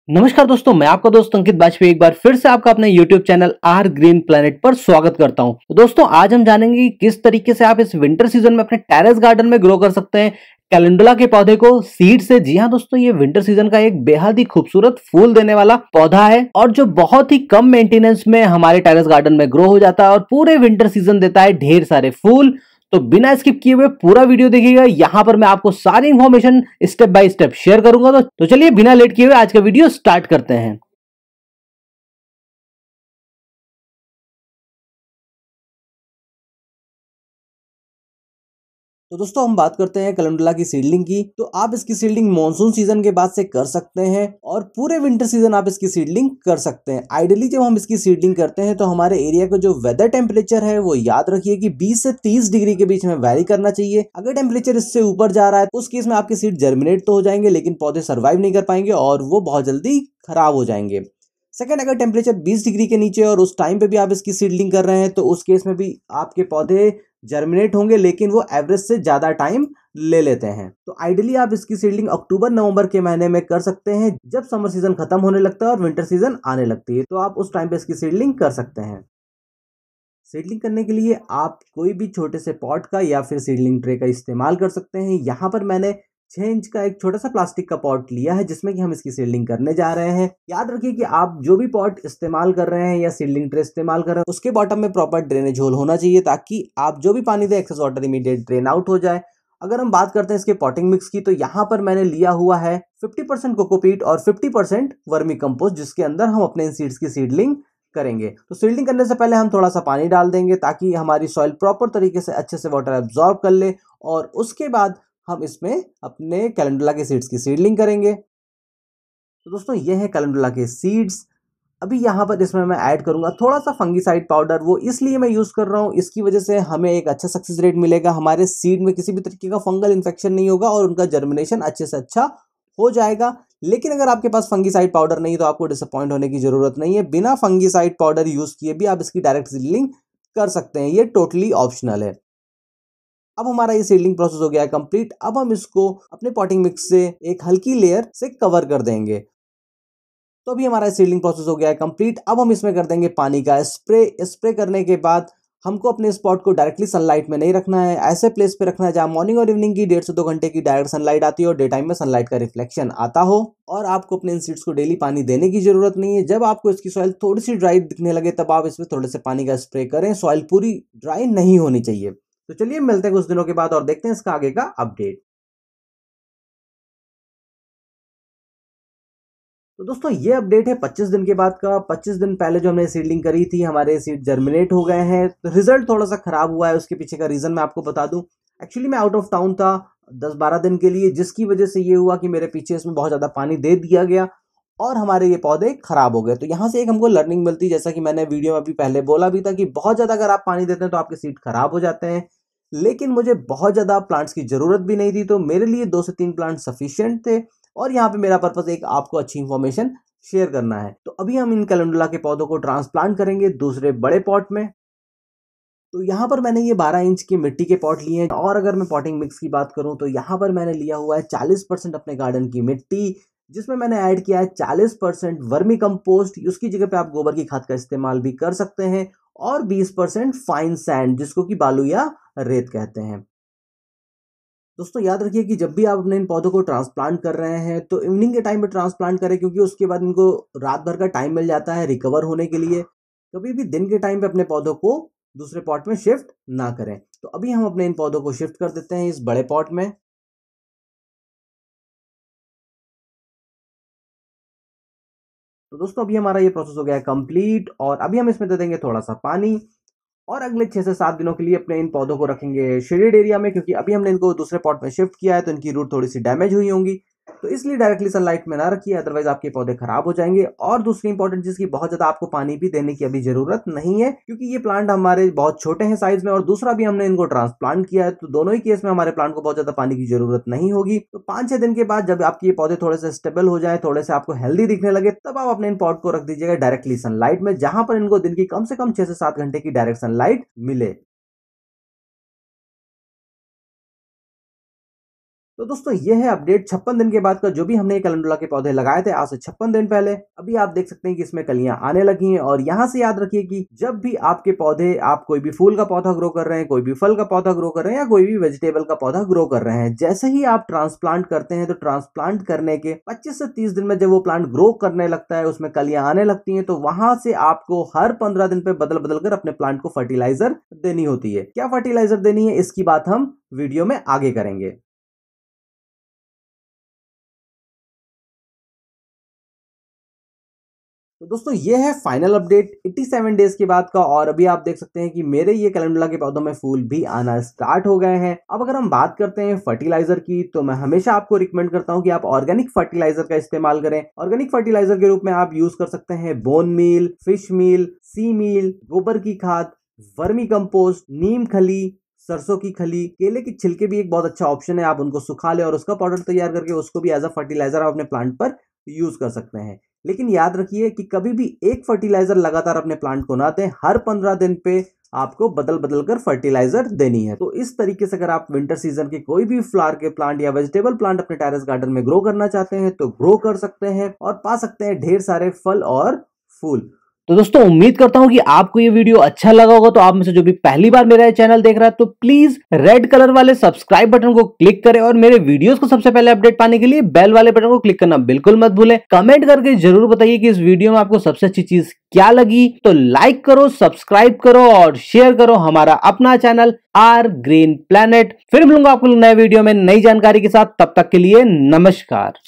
नमस्कार दोस्तों, मैं आपका दोस्त अंकित बाजपेयी एक बार फिर से आपका अपने YouTube channel are green planet पर स्वागत करता हूं। तो दोस्तों, आज हम जानेंगे कि किस तरीके से आप इस विंटर सीजन में अपने टेरेस गार्डन में ग्रो कर सकते हैं कैलेंडुला के पौधे को सीड से। जी हां दोस्तों, ये विंटर सीजन का एक बेहद ही खूबसूरत फूल देने वाला पौधा है और जो बहुत ही कम मेंटेनेंस में हमारे टेरेस गार्डन में ग्रो हो जाता है और पूरे विंटर सीजन देता है ढेर सारे फूल। तो बिना स्किप किए हुए पूरा वीडियो देखिएगा। यहां पर मैं आपको सारी information step by step share करूंगा। तो चलिए बिना लेट किए हुए आज का वीडियो स्टार्ट करते हैं। तो दोस्तों हम बात करते हैं कैलेंडुला की सीडलिंग की। तो आप इसकी सीडलिंग मॉनसून सीजन के बाद से कर सकते हैं और पूरे विंटर सीजन आप इसकी सीडलिंग कर सकते हैं। आइडियली जब हम इसकी सीडलिंग करते हैं तो हमारे एरिया का जो वेदर टेम्परेचर है वो याद रखिए कि 20 से 30 डिग्री के बीच में वैरी करना चाहिए। अगर टेम्परेचर इससे ऊपर जा रहा है उस केस में आपके सीड जर्मिनेट तो हो जाएंगे लेकिन पौधे सर्वाइव नहीं कर पाएंगे और वो बहुत जल्दी खराब हो जाएंगे। सेकंड, अगर टेम्परेचर 20 डिग्री के नीचे और उस टाइम पे भी आप इसकी सीडलिंग कर रहे हैं तो उस केस में भी आपके पौधे जर्मिनेट होंगे लेकिन वो एवरेज से ज़्यादा टाइम ले लेते हैं। तो आइडियली आप इसकी सीडलिंग अक्टूबर नवंबर के महीने में कर सकते हैं जब समर सीजन खत्म होने लगता है और विंटर सीजन आने लगती है। तो आप उस टाइम पे इसकी सीडलिंग कर सकते हैं। सीडलिंग करने के लिए आप कोई भी छोटे से पॉट का या फिर सीडलिंग ट्रे का इस्तेमाल कर सकते हैं। यहाँ पर मैंने 6 इंच का एक छोटा सा प्लास्टिक का पॉट लिया है जिसमें कि हम इसकी सीडलिंग करने जा रहे हैं। याद रखिए कि आप जो भी पॉट इस्तेमाल कर रहे हैं या सीडलिंग ट्रे इस्तेमाल कर रहे हैं उसके बॉटम में प्रॉपर ड्रेनेज होल होना चाहिए ताकि आप जो भी पानी दे excess water immediate drain out हो जाए। अगर हम बात करते हैं इसके पॉटिंग मिक्स की तो यहाँ पर मैंने लिया हुआ है 50% कोकोपीट और 50% वर्मी कंपोस्ट जिसके अंदर हम अपने इन सीड्स की सीडलिंग करेंगे। तो सीडलिंग करने से पहले हम थोड़ा सा पानी डाल देंगे ताकि हमारी सॉइल प्रॉपर तरीके से अच्छे से वाटर एब्जॉर्ब कर ले और उसके बाद हम इसमें अपने कैलेंडुला के सीड्स की सीडलिंग करेंगे। तो दोस्तों ये है कैलेंडुला के सीड्स। अभी यहाँ पर इसमें मैं ऐड करूंगा थोड़ा सा फंगीसाइड पाउडर। वो इसलिए मैं यूज़ कर रहा हूँ, इसकी वजह से हमें एक अच्छा सक्सेस रेट मिलेगा। हमारे सीड में किसी भी तरीके का फंगल इन्फेक्शन नहीं होगा और उनका जर्मिनेशन अच्छे से अच्छा हो जाएगा। लेकिन अगर आपके पास फंगीसाइड पाउडर नहीं तो आपको डिसअपॉइंट होने की जरूरत नहीं है। बिना फंगीसाइड पाउडर यूज़ किए भी आप इसकी डायरेक्ट सीडलिंग कर सकते हैं, ये टोटली ऑप्शनल है। अब हमारा ये सीडलिंग प्रोसेस हो गया है कंप्लीट। अब हम इसको अपने पॉटिंग मिक्स से एक हल्की लेयर से कवर कर देंगे। तो अभी हमारा सीडलिंग प्रोसेस हो गया है कंप्लीट। अब हम इसमें कर देंगे पानी का स्प्रे। स्प्रे करने के बाद हमको अपने स्पॉट को डायरेक्टली सनलाइट में नहीं रखना है, ऐसे प्लेस पे रखना है जहाँ मॉर्निंग और इवनिंग की 1.5 से 2 घंटे की डायरेक्ट सनलाइट आती है और डे टाइम में सनलाइट का रिफ्लेक्शन आता हो। और आपको अपने इन सीड्स को डेली पानी देने की जरूरत नहीं है। जब आपको इसकी सॉइल थोड़ी सी ड्राई दिखने लगे तब आप इसमें थोड़े से पानी का स्प्रे करें। सॉइल पूरी ड्राई नहीं होनी चाहिए। तो चलिए मिलते हैं कुछ दिनों के बाद और देखते हैं इसका आगे का अपडेट। तो दोस्तों ये अपडेट है 25 दिन के बाद का। 25 दिन पहले जो हमने सीडलिंग करी थी हमारे सीड जर्मिनेट हो गए हैं। तो रिजल्ट थोड़ा सा खराब हुआ है, उसके पीछे का रीजन मैं आपको बता दूं। एक्चुअली मैं आउट ऑफ टाउन था 10-12 दिन के लिए, जिसकी वजह से ये हुआ कि मेरे पीछे इसमें बहुत ज़्यादा पानी दे दिया गया और हमारे ये पौधे खराब हो गए। तो यहाँ से एक हमको लर्निंग मिलती है, जैसा कि मैंने वीडियो में अभी पहले बोला भी था कि बहुत ज़्यादा अगर आप पानी देते हैं तो आपके सीड खराब हो जाते हैं। लेकिन मुझे बहुत ज़्यादा प्लांट्स की ज़रूरत भी नहीं थी, तो मेरे लिए 2 से 3 प्लांट सफिशिएंट थे। और यहाँ पे मेरा पर्पस एक आपको अच्छी इंफॉर्मेशन शेयर करना है। तो अभी हम इन कैलेंडुला के पौधों को ट्रांसप्लांट करेंगे दूसरे बड़े पॉट में। तो यहाँ पर मैंने ये 12 इंच की मिट्टी के पॉट लिए हैं और अगर मैं पॉटिंग मिक्स की बात करूँ तो यहाँ पर मैंने लिया हुआ है 40% अपने गार्डन की मिट्टी, जिसमें मैंने ऐड किया है 40% वर्मी कंपोस्ट। उसकी जगह पे आप गोबर की खाद का इस्तेमाल भी कर सकते हैं और 20% फाइन सैंड जिसको कि बालू या रेत कहते हैं। दोस्तों याद रखिए कि जब भी आप अपने इन पौधों को ट्रांसप्लांट कर रहे हैं तो इवनिंग के टाइम पे ट्रांसप्लांट करें, क्योंकि उसके बाद इनको रात भर का टाइम मिल जाता है रिकवर होने के लिए। कभी भी दिन के टाइम पे अपने पौधों को दूसरे पॉट में शिफ्ट ना करें। तो अभी हम अपने इन पौधों को शिफ्ट कर देते हैं इस बड़े पॉट में। तो दोस्तों अभी हमारा ये प्रोसेस हो गया है कंप्लीट और अभी हम इसमें दे देंगे थोड़ा सा पानी और अगले 6 से 7 दिनों के लिए अपने इन पौधों को रखेंगे शेडेड एरिया में, क्योंकि अभी हमने इनको दूसरे पॉट में शिफ्ट किया है तो इनकी रूट थोड़ी सी डैमेज हुई होंगी। तो इसलिए डायरेक्टली सनलाइट में ना रखिए, अदरवाइज आपके पौधे खराब हो जाएंगे। और दूसरी इंपॉर्टेंट चीज की बहुत ज्यादा आपको पानी भी देने की अभी जरूरत नहीं है, क्योंकि ये प्लांट हमारे बहुत छोटे हैं साइज में और दूसरा भी हमने इनको ट्रांसप्लांट किया है। तो दोनों ही केस में हमारे प्लांट को बहुत ज्यादा पानी की जरूरत नहीं होगी। तो 5-6 दिन के बाद जब आपके ये पौधे थोड़े से स्टेबल हो जाए, थोड़े से आपको हेल्दी दिखने लगे, तब आप अपने इन पॉट को रख दीजिएगा डायरेक्टली सनलाइट में, जहां पर इनको दिन की कम से कम 6 से 7 घंटे की डायरेक्ट सनलाइट मिले। तो दोस्तों ये है अपडेट 56 दिन के बाद का, जो भी हमने कैलेंडुला के पौधे लगाए थे आज से 56 दिन पहले। अभी आप देख सकते हैं कि इसमें कलियां आने लगी हैं। और यहाँ से याद रखिए कि जब भी आपके पौधे, आप कोई भी फूल का पौधा ग्रो कर रहे हैं, कोई भी फल का पौधा ग्रो कर रहे हैं या कोई भी वेजिटेबल का पौधा ग्रो कर रहे हैं, जैसे ही आप ट्रांसप्लांट करते हैं तो ट्रांसप्लांट करने के 25 से 30 दिन में जब वो प्लांट ग्रो करने लगता है, उसमें कलियां आने लगती हैं, तो वहां से आपको हर 15 दिन पे बदल बदल कर अपने प्लांट को फर्टिलाइजर देनी होती है। क्या फर्टिलाइजर देनी है इसकी बात हम वीडियो में आगे करेंगे। तो दोस्तों ये है फाइनल अपडेट 87 डेज के बाद का। और अभी आप देख सकते हैं कि मेरे ये कैलेंडुला के पौधों में फूल भी आना स्टार्ट हो गए हैं। अब अगर हम बात करते हैं फर्टिलाइजर की, तो मैं हमेशा आपको रिकमेंड करता हूं कि आप ऑर्गेनिक फर्टिलाइजर का इस्तेमाल करें। ऑर्गेनिक फर्टिलाइजर के रूप में आप यूज कर सकते हैं बोन मील, फिश मील, सी मील, गोबर की खाद, वर्मी कंपोस्ट, नीम खली, सरसों की खली, केले की छिलके भी एक बहुत अच्छा ऑप्शन है। आप उनको सुखा ले और उसका पाउडर तैयार करके उसको भी एज अ फर्टिलाइजर आप अपने प्लांट पर यूज कर सकते हैं। लेकिन याद रखिए कि कभी भी एक फर्टिलाइजर लगातार अपने प्लांट को ना दें, हर 15 दिन पे आपको बदल बदल कर फर्टिलाइजर देनी है। तो इस तरीके से अगर आप विंटर सीजन के कोई भी फ्लावर के प्लांट या वेजिटेबल प्लांट अपने टेरेस गार्डन में ग्रो करना चाहते हैं तो ग्रो कर सकते हैं और पा सकते हैं ढेर सारे फल और फूल। तो दोस्तों उम्मीद करता हूं कि आपको ये वीडियो अच्छा लगा होगा। तो आप में से जो भी पहली बार मेरा चैनल देख रहा है तो प्लीज रेड कलर वाले सब्सक्राइब बटन को क्लिक करें और मेरे वीडियोस को सबसे पहले अपडेट पाने के लिए बेल वाले बटन को क्लिक करना बिल्कुल मत भूलें। कमेंट करके जरूर बताइए कि इस वीडियो में आपको सबसे अच्छी चीज क्या लगी। तो लाइक करो, सब्सक्राइब करो और शेयर करो हमारा अपना चैनल आर ग्रीन प्लैनेट। फिर मिलूंगा आपको नए वीडियो में नई जानकारी के साथ। तब तक के लिए नमस्कार।